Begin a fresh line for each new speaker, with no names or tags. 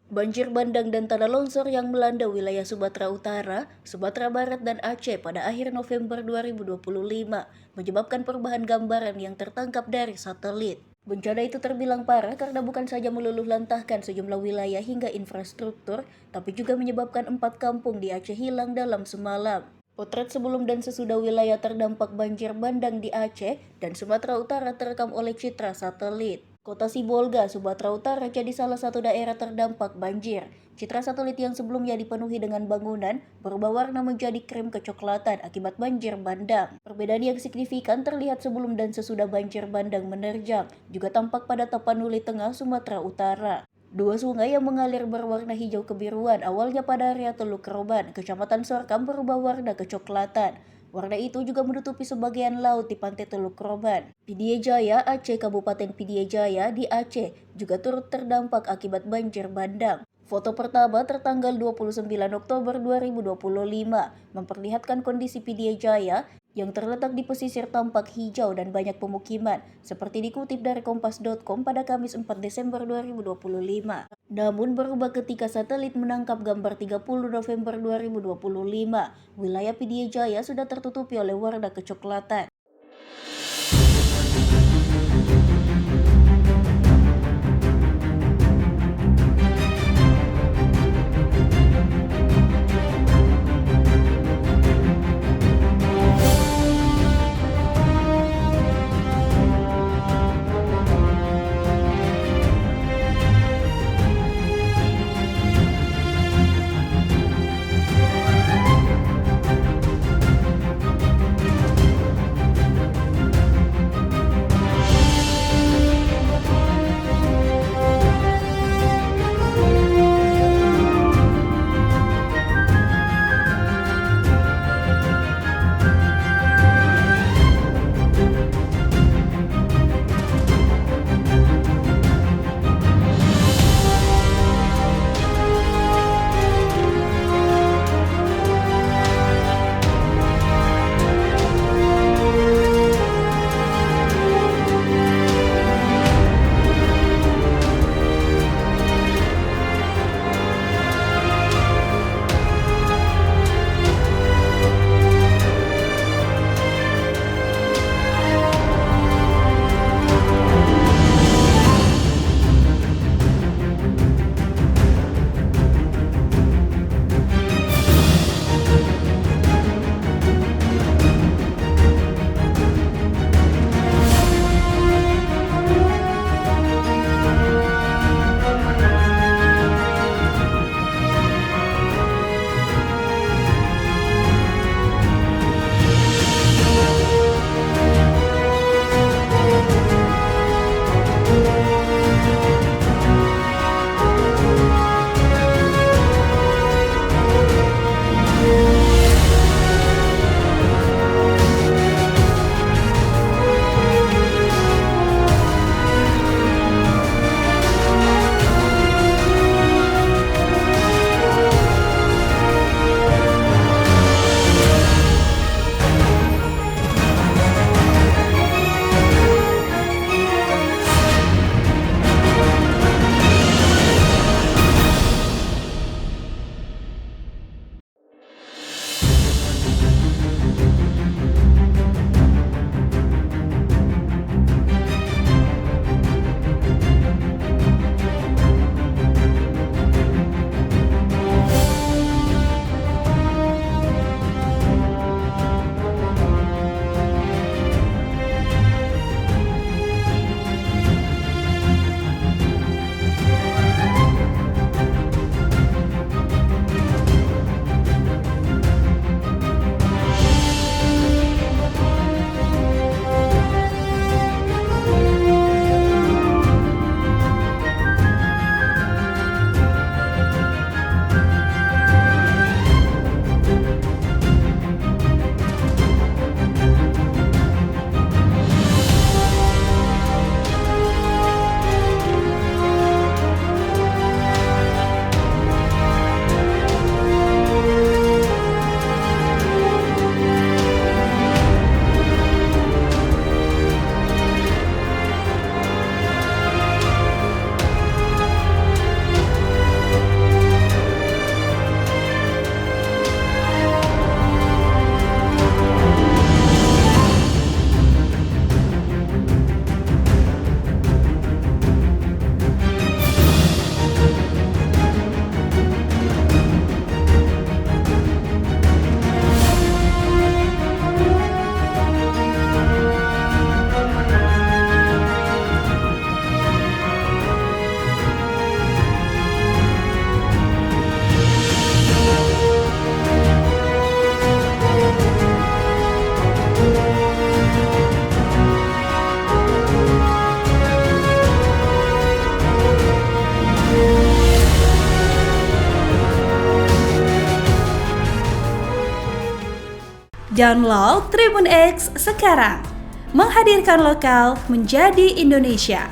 Banjir bandang dan tanah longsor yang melanda wilayah Sumatera Utara, Sumatera Barat, dan Aceh pada akhir November 2025 menyebabkan perubahan gambaran yang tertangkap dari satelit. Bencana itu terbilang parah karena bukan saja meluluh lantahkan sejumlah wilayah hingga infrastruktur, tapi juga menyebabkan 4 kampung di Aceh hilang dalam semalam. Potret sebelum dan sesudah wilayah terdampak banjir bandang di Aceh dan Sumatera Utara terekam oleh citra satelit. Kota Sibolga, Sumatera Utara jadi salah satu daerah terdampak banjir. Citra satelit yang sebelumnya dipenuhi dengan bangunan berubah warna menjadi krem kecoklatan akibat banjir bandang. Perbedaan yang signifikan terlihat sebelum dan sesudah banjir bandang menerjang, juga tampak pada Tapanuli Tengah, Sumatera Utara. Dua sungai yang mengalir berwarna hijau kebiruan awalnya pada area Teluk Roban, Kecamatan Sorkam berubah warna kecoklatan. Warna itu juga menutupi sebagian laut di pantai Teluk Roban. Pidie Jaya, Aceh, Kabupaten Pidie Jaya di Aceh juga turut terdampak akibat banjir bandang. Foto pertama tertanggal 29 Oktober 2025 memperlihatkan kondisi Pidie Jaya yang terletak di pesisir tampak hijau dan banyak pemukiman, seperti dikutip dari Kompas.com pada Kamis 4 Desember 2025. Namun berubah ketika satelit menangkap gambar 30 November 2025, wilayah Pidie Jaya sudah tertutupi oleh warna kecoklatan.
Download Tribun X sekarang. Menghadirkan lokal menjadi Indonesia.